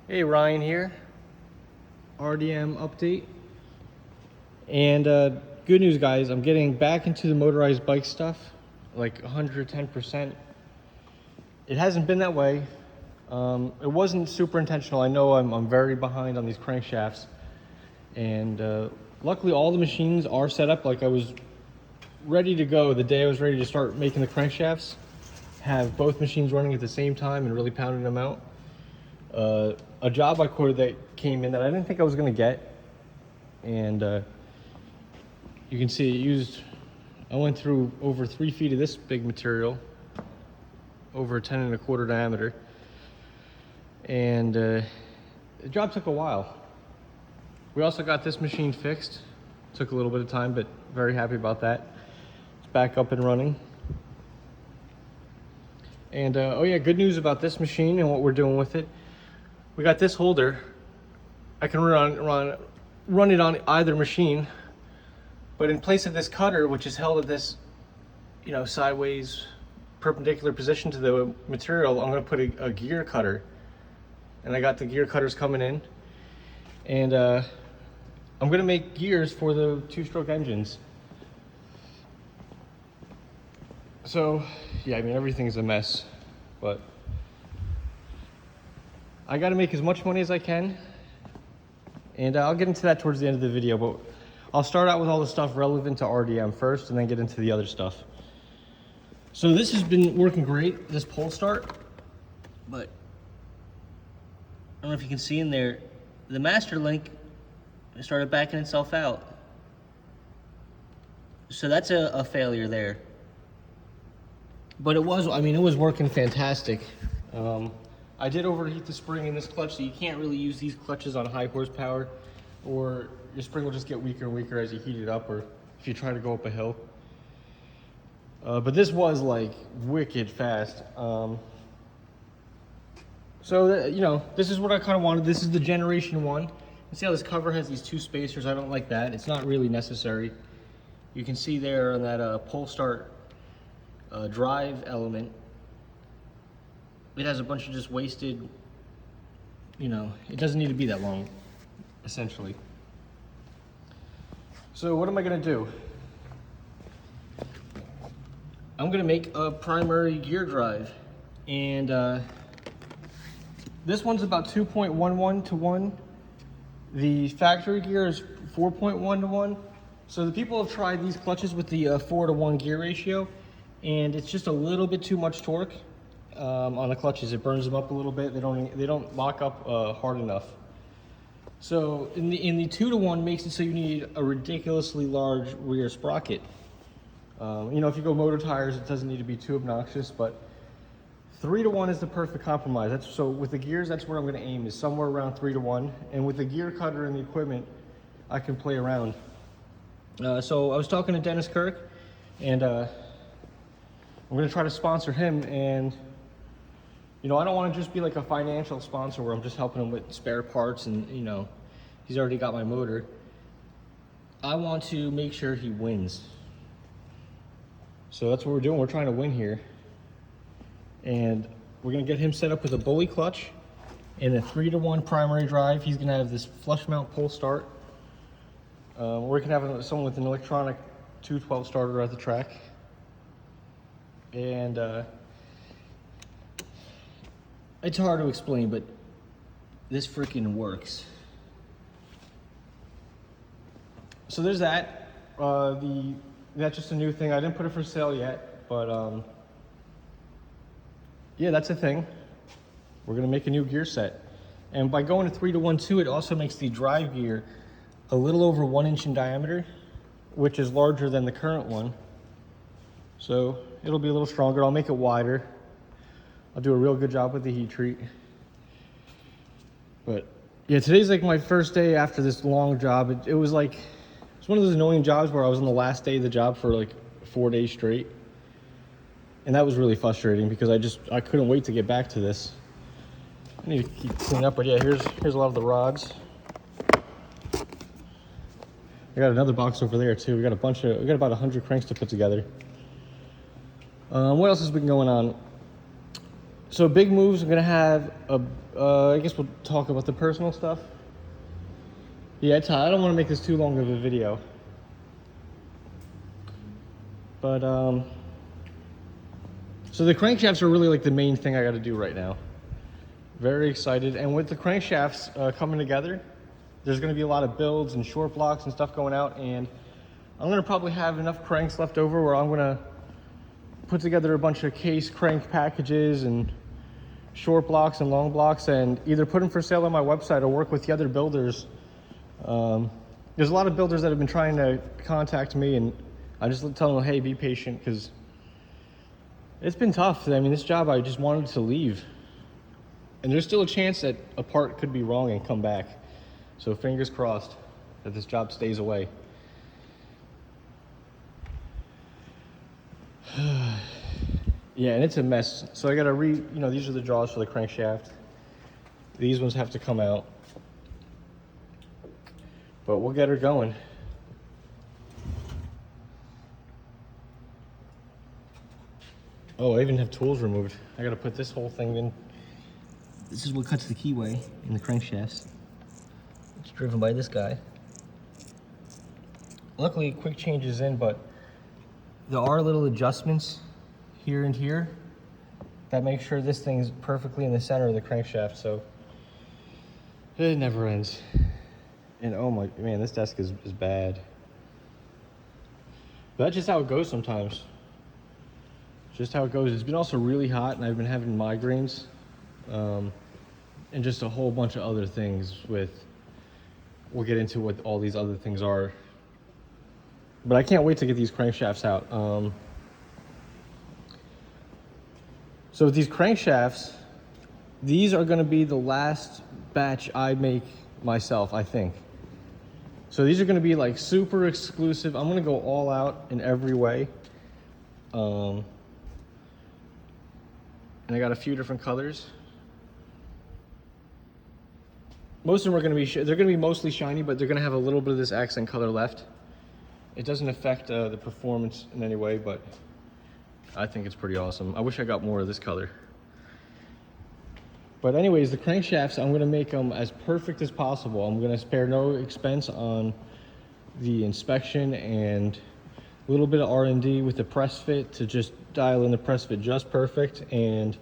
Hey, Ryan here. RDM update. And good news, guys. I'm getting back into the motorized bike stuff, like 110%. It hasn't been that way. It wasn't super intentional. I know I'm very behind on these crankshafts. And luckily, all the machines are set up. Like, I was ready to go the day I was ready to start making the crankshafts. Have both machines running at the same time and really pounding them out. A job I quoted that came in that I didn't think I was going to get, and you can see I went through over 3 feet of this big material, over 10 1/4 diameter, and the job took a while. We also got this machine fixed. Took a little bit of time, but very happy about that. It's back up and running. And oh yeah, good news about this machine and what we're doing with it. We got this holder. I can run it on either machine, but in place of this cutter, which is held at this, sideways, perpendicular position to the material, I'm going to put a gear cutter. And I got the gear cutters coming in, and I'm going to make gears for the 2-stroke engines. So yeah, I mean, everything's a mess, but I got to make as much money as I can, and I'll get into that towards the end of the video, but I'll start out with all the stuff relevant to RDM first and then get into the other stuff. So this has been working great, this pole start, but I don't know if you can see in there, the master link started backing itself out. So that's a failure there. But it was working fantastic. I did overheat the spring in this clutch, so you can't really use these clutches on high horsepower, or your spring will just get weaker and weaker as you heat it up, or if you try to go up a hill. But this was like wicked fast. This is what I kind of wanted. This is the generation 1. You see how this cover has these 2 spacers? I don't like that. It's not really necessary. You can see there on that pole start drive element, it has a bunch of just wasted, it doesn't need to be that long, essentially. So what am I gonna do? I'm gonna make a primary gear drive, and this one's about 2.11 to 1. The factory gear is 4.1 to 1. So the people have tried these clutches with the 4 to 1 gear ratio, and it's just a little bit too much torque on the clutches. It burns them up a little bit. They don't lock up hard enough. So in the 2 to 1 makes it so you need a ridiculously large rear sprocket. If you go motor tires, it doesn't need to be too obnoxious, but 3 to 1 is the perfect compromise. So with the gears, that's where I'm going to aim, is somewhere around 3 to 1. And with the gear cutter and the equipment, I can play around. So I was talking to Dennis Kirk, and I'm going to try to sponsor him. And I don't want to just be like a financial sponsor where I'm just helping him with spare parts and he's already got my motor. I want to make sure he wins. So that's what we're doing. We're trying to win here. And we're going to get him set up with a bully clutch and a 3 to 1 primary drive. He's going to have this flush mount pole start. We're going to have someone with an electronic 212 starter at the track. And it's hard to explain, but this freaking works. So there's that. That's just a new thing. I didn't put it for sale yet, but yeah, that's a thing. We're gonna make a new gear set, and by going to 3 to 1 too, it also makes the drive gear a little over 1 inch in diameter, which is larger than the current one. So it'll be a little stronger. I'll make it wider. I'll do a real good job with the heat treat. But yeah, today's like my first day after this long job. It was one of those annoying jobs where I was on the last day of the job for like 4 days straight. And that was really frustrating because I couldn't wait to get back to this. I need to keep cleaning up, but yeah, here's a lot of the rods. I got another box over there too. We got about 100 cranks to put together. What else has been going on? So big moves, I'm gonna have I guess we'll talk about the personal stuff. Yeah, I don't want to make this too long of a video. But so the crankshafts are really like the main thing I got to do right now. Very excited, and with the crankshafts coming together, there's going to be a lot of builds and short blocks and stuff going out, and I'm going to probably have enough cranks left over where I'm going to put together a bunch of case crank packages and short blocks and long blocks, and either put them for sale on my website or work with the other builders. There's a lot of builders that have been trying to contact me, and I just tell them, hey, be patient, because it's been tough. I mean, this job, I just wanted to leave. And there's still a chance that a part could be wrong and come back. So fingers crossed that this job stays away. Yeah, and it's a mess. So I gotta these are the jaws for the crankshaft. These ones have to come out. But we'll get her going. Oh, I even have tools removed. I gotta put this whole thing in. This is what cuts the keyway in the crankshafts. It's driven by this guy. Luckily, quick change is in, but there are little adjustments here and here that make sure this thing's perfectly in the center of the crankshaft, so it never ends. And oh my, man, this desk is bad. But that's just how it goes sometimes. Just how it goes. It's been also really hot, and I've been having migraines, and just a whole bunch of other things we'll get into what all these other things are. But I can't wait to get these crankshafts out. So with these crankshafts, these are gonna be the last batch I make myself, I think. So these are gonna be like super exclusive. I'm gonna go all out in every way. And I got a few different colors. Most of them are gonna be, they're gonna be mostly shiny, but they're gonna have a little bit of this accent color left. It doesn't affect the performance in any way, but I think it's pretty awesome. I wish I got more of this color. But anyways, the crankshafts, I'm gonna make them as perfect as possible. I'm gonna spare no expense on the inspection and a little bit of R&D with the press fit to just dial in the press fit just perfect. And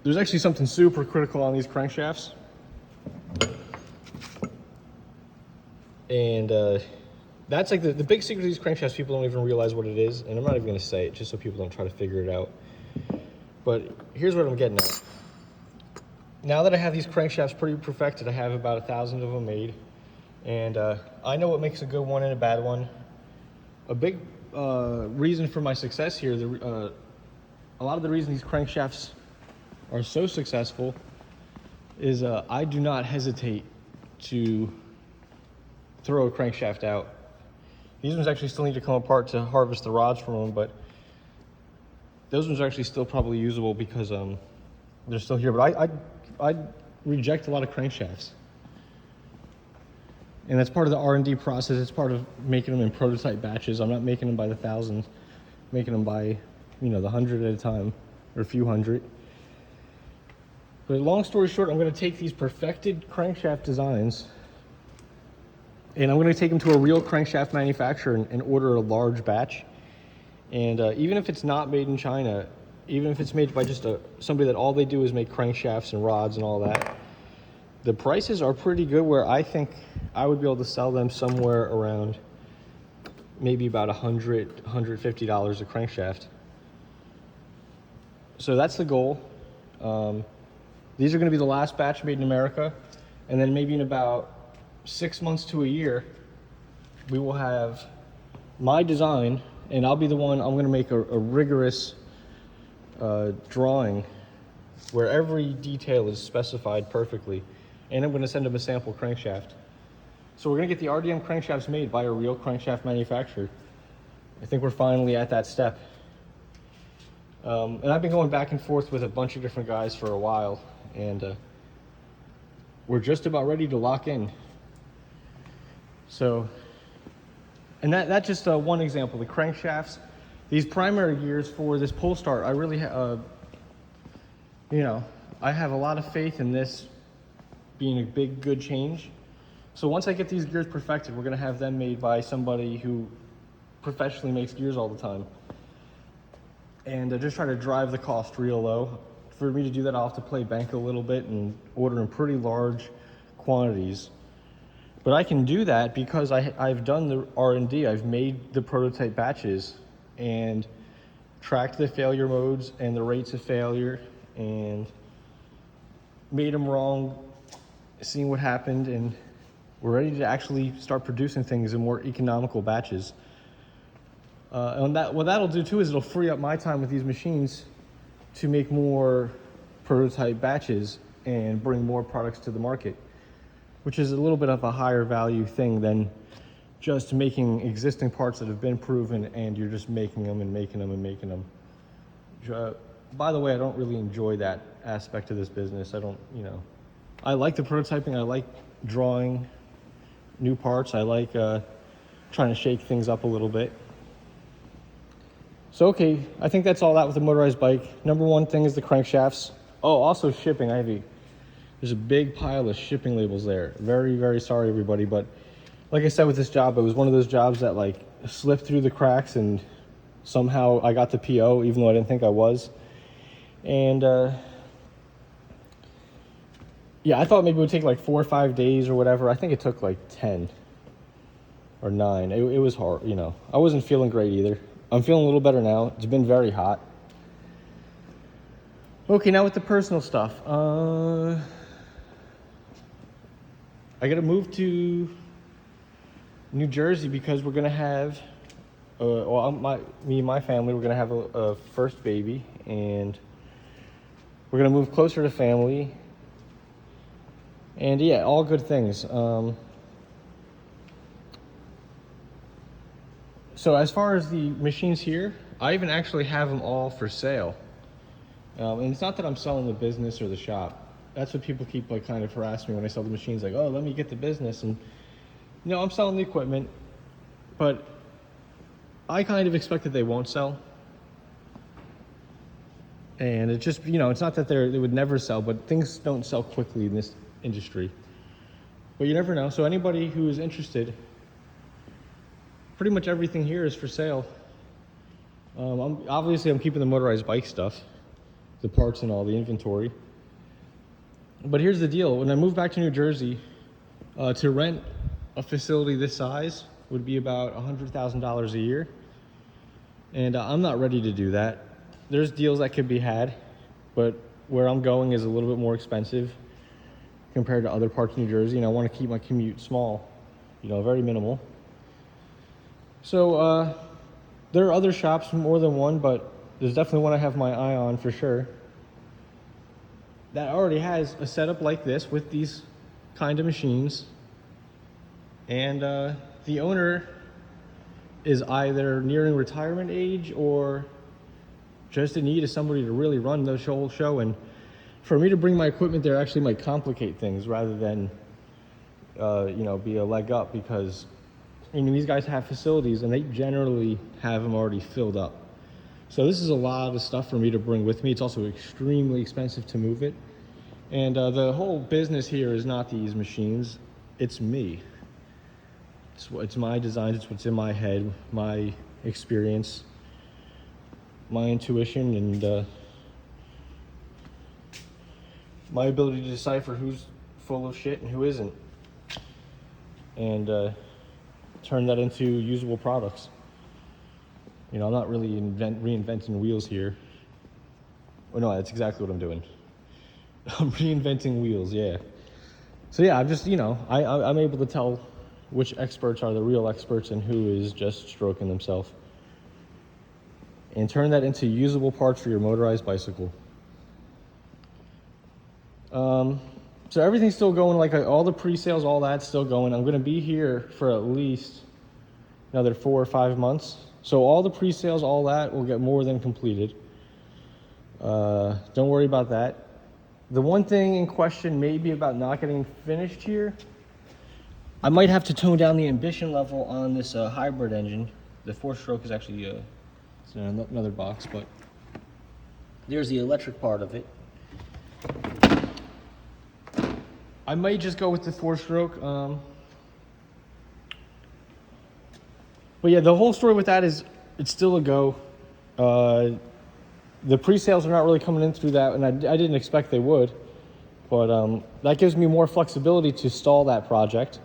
there's actually something super critical on these crankshafts. And that's like the big secret of these crankshafts. People don't even realize what it is, and I'm not even gonna say it just so people don't try to figure it out. But here's what I'm getting at. Now that I have these crankshafts pretty perfected, I have about 1,000 of them made, and I know what makes a good one and a bad one. A big reason for my success here, a lot of the reason these crankshafts are so successful is I do not hesitate to throw a crankshaft out. These ones actually still need to come apart to harvest the rods from them, but those ones are actually still probably usable because they're still here. But I reject a lot of crankshafts. And that's part of the R&D process. It's part of making them in prototype batches. I'm not making them by the thousands, making them by, the 100 at a time, or a few hundred. But long story short, I'm gonna take these perfected crankshaft designs and I'm gonna take them to a real crankshaft manufacturer and order a large batch. And even if it's not made in China, even if it's made by just somebody that all they do is make crankshafts and rods and all that, the prices are pretty good, where I think I would be able to sell them somewhere around maybe about $100, $150 a crankshaft. So that's the goal. These are gonna be the last batch made in America, and then maybe in about 6 months to a year, we will have my design, and I'll be the one, I'm gonna make a rigorous drawing where every detail is specified perfectly, and I'm gonna send them a sample crankshaft. So we're gonna get the RDM crankshafts made by a real crankshaft manufacturer. I think we're finally at that step. And I've been going back and forth with a bunch of different guys for a while, and we're just about ready to lock in. So, and that's just one example. The crankshafts, these primary gears for this pull start, I really you know, I have a lot of faith in this being a big, good change. So once I get these gears perfected, we're gonna have them made by somebody who professionally makes gears all the time. And just try to drive the cost real low. For me to do that, I'll have to play bank a little bit and order in pretty large quantities. But I can do that because I've done the R&D. I've made the prototype batches and tracked the failure modes and the rates of failure and made them wrong, seeing what happened, and we're ready to actually start producing things in more economical batches. And what that'll do too is it'll free up my time with these machines to make more prototype batches and bring more products to the market, which is a little bit of a higher value thing than just making existing parts that have been proven and you're just making them and making them and making them. By the way, I don't really enjoy that aspect of this business. I don't, you know, I like the prototyping. I like drawing new parts. I like trying to shake things up a little bit. So, okay, I think that's all that with the motorized bike. Number one thing is the crankshafts. Oh, also shipping. There's a big pile of shipping labels there. Very, very sorry, everybody. But like I said with this job, it was one of those jobs that like slipped through the cracks and somehow I got the PO, even though I didn't think I was. And yeah, I thought maybe it would take like 4 or 5 days or whatever. I think it took like 10 or 9. It was hard, you know. I wasn't feeling great either. I'm feeling a little better now. It's been very hot. Okay, now with the personal stuff. I gotta move to New Jersey because we're gonna have, me and my family, we're gonna have a first baby, and we're gonna move closer to family. And yeah, all good things. So as far as the machines here, I even actually have them all for sale. And it's not that I'm selling the business or the shop. That's what people keep like kind of harassing me when I sell the machines, like, oh, let me get the business. And no, I'm selling the equipment, but I kind of expect that they won't sell. And it's just, you know, it's not that they would never sell, but things don't sell quickly in this industry. But you never know. So anybody who is interested, pretty much everything here is for sale. I'm keeping the motorized bike stuff, the parts and all, the inventory. But here's the deal. When I move back to New Jersey, to rent a facility this size would be about $100,000 a year. And I'm not ready to do that. There's deals that could be had, but where I'm going is a little bit more expensive compared to other parts of New Jersey, and I want to keep my commute small, you know, very minimal. So there are other shops, more than one, but there's definitely one I have my eye on for sure, that already has a setup like this with these kind of machines. And the owner is either nearing retirement age or just in need of somebody to really run the whole show. And for me to bring my equipment there actually might complicate things rather than, you know, be a leg up, because I mean, these guys have facilities and they generally have them already filled up. So this is a lot of stuff for me to bring with me. It's also extremely expensive to move it. And the whole business here is not these machines, it's me. It's my designs, it's what's in my head, my experience, my intuition, and my ability to decipher who's full of shit and who isn't. And turn that into usable products. You know, I'm not really reinventing wheels here. Oh no, that's exactly what I'm doing. I'm reinventing wheels, yeah. So yeah, I'm just, you know, I'm able to tell which experts are the real experts and who is just stroking themselves. And turn that into usable parts for your motorized bicycle. So everything's still going, like all the pre-sales, all that's still going. I'm gonna be here for at least another 4 or 5 months. So all the pre-sales, all that will get more than completed. Don't worry about that. The one thing in question may be about not getting finished here. I might have to tone down the ambition level on this hybrid engine. The 4-stroke is actually it's in another box, but there's the electric part of it. I might just go with the 4-stroke. But yeah, the whole story with that is it's still a go. The pre-sales are not really coming in through that, and I didn't expect they would. But that gives me more flexibility to stall that project.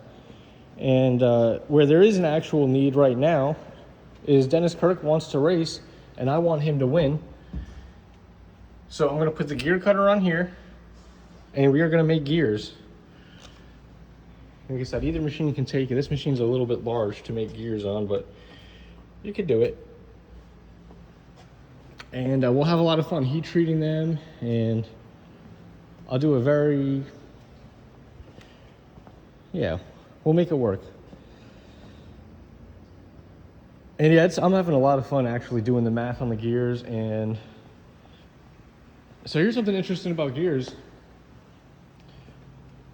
And where there is an actual need right now is Dennis Kirk wants to race, and I want him to win. So I'm going to put the gear cutter on here, and we are going to make gears. Like I said, either machine can take it. This machine's a little bit large to make gears on, but you could do it. And we'll have a lot of fun heat treating them, and I'll do a we'll make it work. And yeah, I'm having a lot of fun actually doing the math on the gears. And so here's something interesting about gears.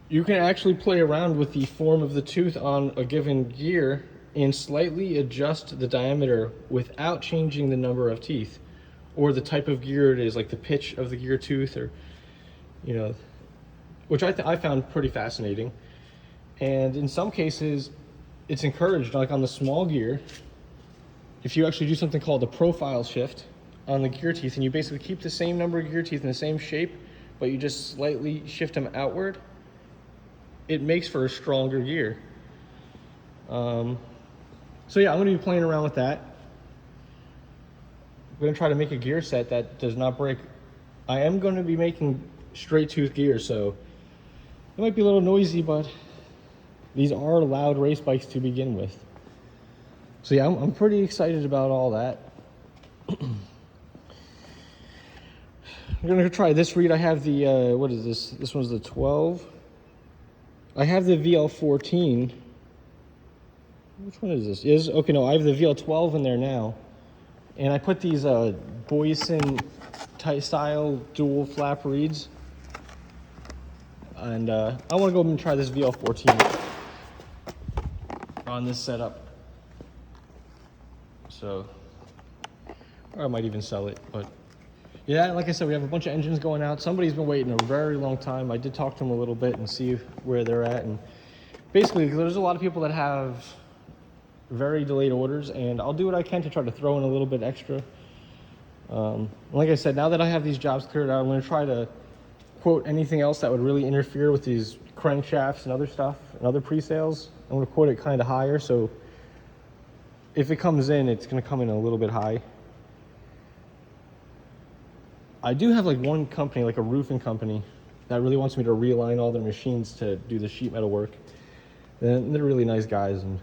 You can actually play around with the form of the tooth on a given gear and slightly adjust the diameter without changing the number of teeth or the type of gear it is, like the pitch of the gear tooth, or, you know, which I found pretty fascinating. And in some cases, it's encouraged, like on the small gear, if you actually do something called a profile shift on the gear teeth, and you basically keep the same number of gear teeth in the same shape, but you just slightly shift them outward, it makes for a stronger gear. So yeah, I'm going to be playing around with that. I'm going to try to make a gear set that does not break. I am going to be making straight tooth gears, so it might be a little noisy, but these are loud race bikes to begin with. So yeah, I'm pretty excited about all that. I'm going to try this reed. I have the, what is this? This one's the 12. I have the VL14. Which one is this? Okay, no, I have the VL12 in there now. And I put these Boyson tight style dual flap reeds. And I want to go and try this VL14 on this setup. So, or I might even sell it, but yeah, like I said, we have a bunch of engines going out. Somebody's been waiting a very long time. I did talk to them a little bit and see where they're at. And basically, there's a lot of people that have very delayed orders, and I'll do what I can to try to throw in a little bit extra. Like I said, now that I have these jobs cleared out, I'm going to try to quote anything else that would really interfere with these crankshafts and other stuff and other pre-sales. I'm going to quote it kind of higher, so if it comes in, it's going to come in a little bit high. I do have like one company, like a roofing company, that really wants me to realign all their machines to do the sheet metal work. And they're really nice guys, and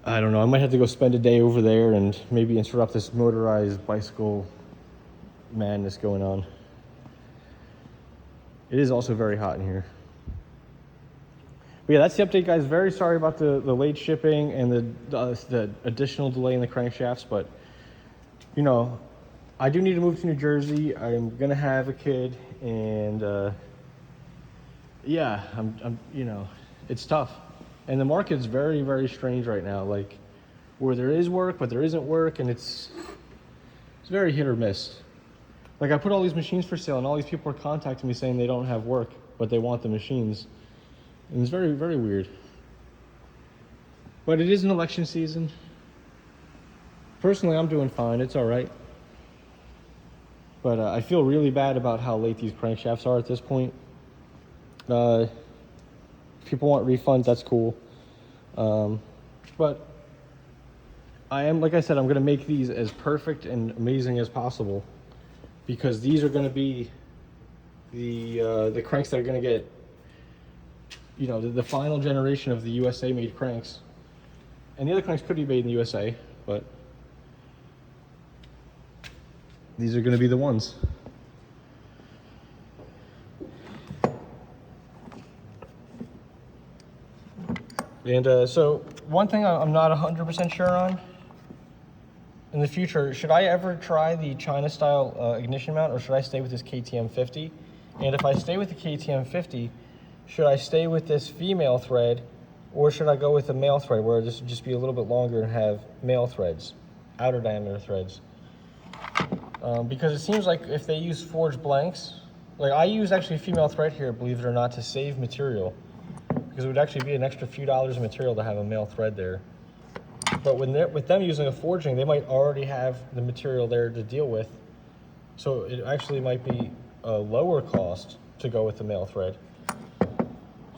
I don't know, I might have to go spend a day over there and maybe interrupt this motorized bicycle madness going on. It is also very hot in here. But yeah, that's the update, guys. Very sorry about the late shipping and the additional delay in the crankshafts, but you know, I do need to move to New Jersey. I'm gonna have a kid, and yeah, I'm you know, it's tough. And the market's very, very strange right now, like where there is work, but there isn't work, and it's very hit or miss. Like I put all these machines for sale, and all these people are contacting me saying they don't have work, but they want the machines. And it's very, very weird. But it is an election season. Personally, I'm doing fine. It's all right. But I feel really bad about how late these crankshafts are at this point. If people want refunds, that's cool. But I am, like I said, I'm going to make these as perfect and amazing as possible, because these are going to be the cranks that are going to get, you know, the final generation of the USA made cranks. And the other cranks could be made in the USA, but these are going to be the ones. And so one thing I'm not 100% sure on in the future, should I ever try the China style ignition mount, or should I stay with this KTM 50? And if I stay with the KTM 50, should I stay with this female thread, or should I go with the male thread where this would just be a little bit longer and have male threads, outer diameter threads? because it seems like if they use forged blanks, like I use actually female thread here, believe it or not, to save material, because it would actually be an extra few dollars of material to have a male thread there. But with them using a forging, they might already have the material there to deal with, so it actually might be a lower cost to go with the male thread.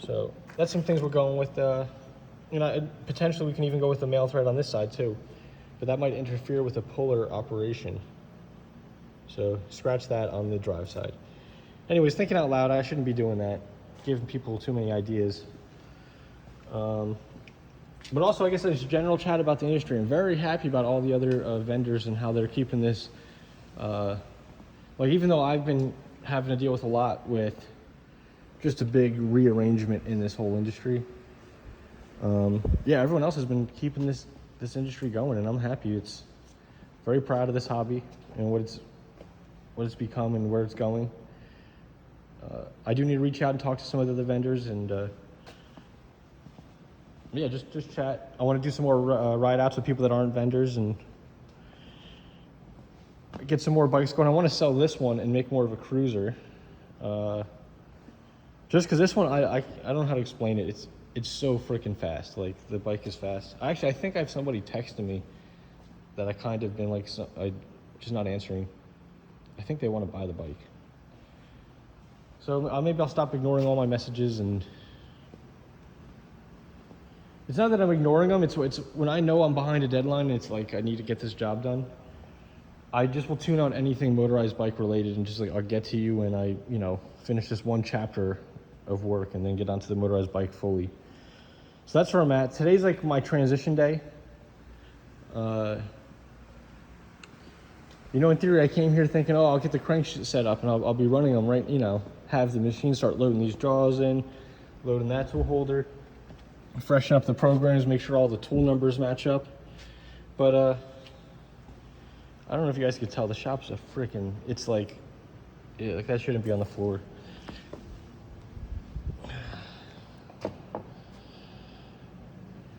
So that's some things we're going with. You know, potentially we can even go with the male thread on this side too, but that might interfere with the puller operation. So scratch that on the drive side. Anyways, thinking out loud, I shouldn't be doing that, giving people too many ideas. But also, I guess there's general chat about the industry. I'm very happy about all the other vendors and how they're keeping this. Like, even though I've been having to deal with a lot with just a big rearrangement in this whole industry, yeah, everyone else has been keeping this industry going, and I'm happy. It's very proud of this hobby and what it's become and where it's going. I do need to reach out and talk to some of the other vendors and yeah, just chat. I want to do some more ride outs with people that aren't vendors and get some more bikes going. I want to sell this one and make more of a cruiser. Just because this one, I don't know how to explain it. It's so freaking fast. Like, the bike is fast. Actually, I think I have somebody texting me that I kind of been like, just not answering. I think they want to buy the bike. So maybe I'll stop ignoring all my messages. And it's not that I'm ignoring them. It's when I know I'm behind a deadline, it's like I need to get this job done. I just will tune out anything motorized bike related and just like, I'll get to you and I, you know, finish this one chapter of work and then get onto the motorized bike fully. So that's where I'm at. Today's like my transition day. You know, in theory, I came here thinking, oh, I'll get the crank set up and I'll be running them right, you know, have the machine start loading these jaws in, loading that tool holder, freshen up the programs, make sure all the tool numbers match up. But I don't know if you guys could tell, the shop's a freaking, it's like, yeah, like that shouldn't be on the floor.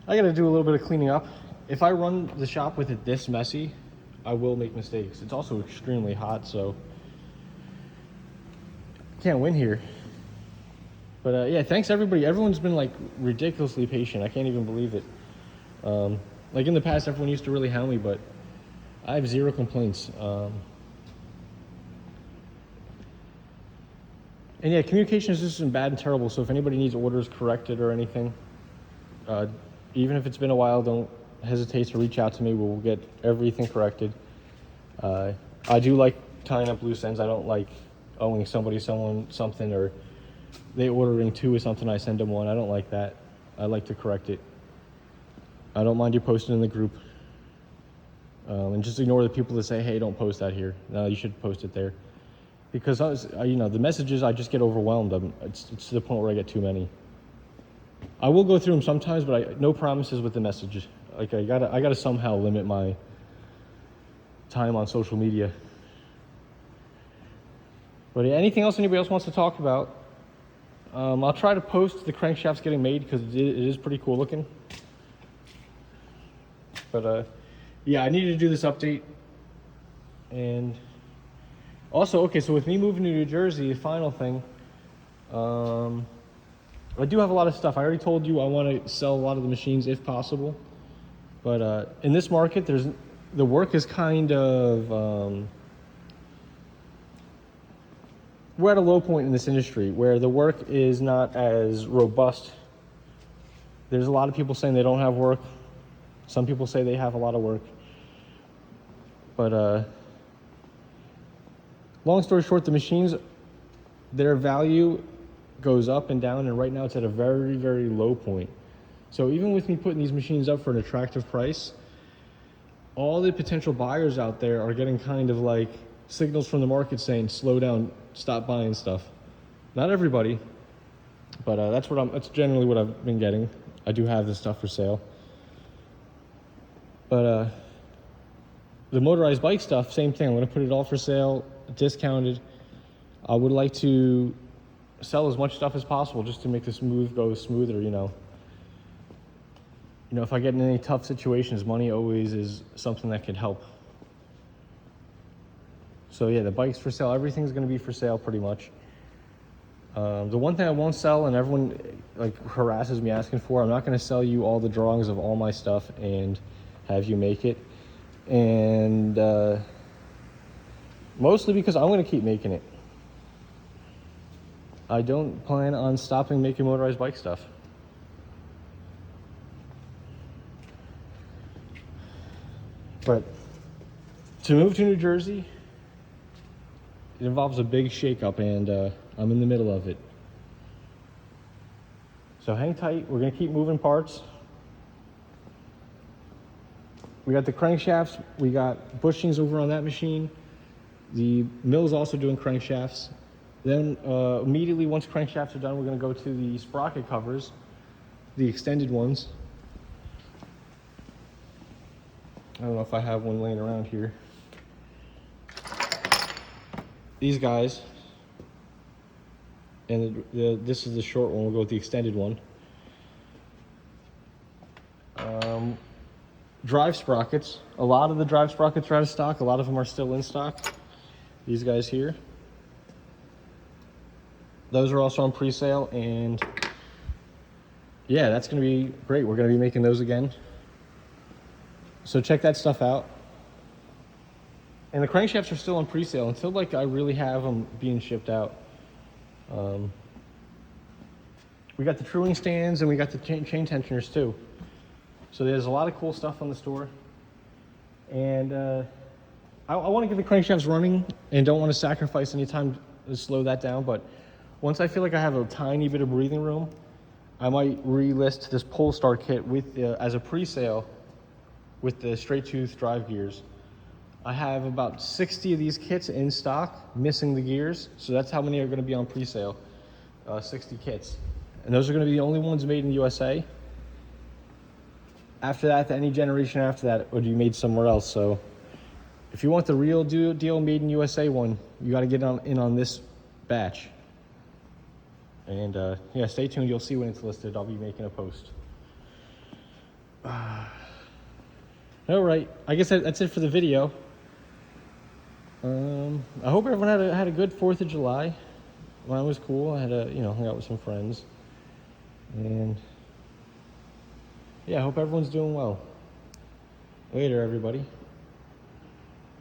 I gotta do a little bit of cleaning up. If I run the shop with it this messy, I will make mistakes. It's also extremely hot, so can't win here. But yeah, thanks everybody. Everyone's been like ridiculously patient. I can't even believe it. Like in the past, everyone used to really hound me, but I have zero complaints. And yeah, communication is just bad and terrible. So if anybody needs orders corrected or anything, even if it's been a while, don't hesitate to reach out to me. We'll get everything corrected. I do like tying up loose ends. I don't like owing someone something, or they ordering two or something, I send them one. I don't like that. I like to correct it. I don't mind you posting in the group. And just ignore the people that say, hey, don't post that here. No, you should post it there. Because you know, the messages, I just get overwhelmed. It's to the point where I get too many. I will go through them sometimes, but no promises with the messages. Like I gotta somehow limit my time on social media. But anything else anybody else wants to talk about? I'll try to post the crankshafts getting made because it is pretty cool looking. But yeah, I needed to do this update. And also, okay, so with me moving to New Jersey, the final thing, I do have a lot of stuff. I already told you I want to sell a lot of the machines if possible. But in this market, the work is kind of, we're at a low point in this industry where the work is not as robust. There's a lot of people saying they don't have work. Some people say they have a lot of work. But long story short, the machines, their value goes up and down, and right now it's at a very, very low point. So even with me putting these machines up for an attractive price, all the potential buyers out there are getting kind of like signals from the market saying, slow down, stop buying stuff. Not everybody, but that's generally what I've been getting. I do have this stuff for sale. But the motorized bike stuff, same thing. I'm going to put it all for sale, discounted. I would like to sell as much stuff as possible just to make this move go smoother, you know. You know, if I get in any tough situations, money always is something that can help. So yeah, the bike's for sale. Everything's gonna be for sale pretty much. The one thing I won't sell, and everyone like harasses me asking for, I'm not gonna sell you all the drawings of all my stuff and have you make it. And mostly because I'm gonna keep making it. I don't plan on stopping making motorized bike stuff. But to move to New Jersey, it involves a big shakeup, and I'm in the middle of it. So hang tight, we're gonna keep moving parts. We got the crankshafts, we got bushings over on that machine. The mill's also doing crankshafts. Then immediately once crankshafts are done, we're gonna go to the sprocket covers, the extended ones. I don't know if I have one laying around here. These guys, and this is the short one. We'll go with the extended one. Drive sprockets. A lot of the drive sprockets are out of stock. A lot of them are still in stock. These guys here. Those are also on pre-sale, and yeah, that's gonna be great. We're gonna be making those again. So check that stuff out. And the crankshafts are still on pre-sale until like I really have them being shipped out. We got the truing stands and we got the chain tensioners too. So there's a lot of cool stuff on the store. And I want to get the crankshafts running and don't want to sacrifice any time to slow that down. But once I feel like I have a tiny bit of breathing room, I might relist this Polestar kit with as a pre-sale with the straight tooth drive gears. I have about 60 of these kits in stock, missing the gears. So that's how many are going to be on pre-sale, 60 kits. And those are going to be the only ones made in the USA. After that, any generation after that would be made somewhere else. So if you want the real deal made in USA one, you got to get in on this batch. And yeah, stay tuned. You'll see when it's listed. I'll be making a post. All right, I guess that's it for the video. I hope everyone had a good 4th of July. Mine was cool. I had hung out with some friends. And yeah, I hope everyone's doing well. Later, everybody.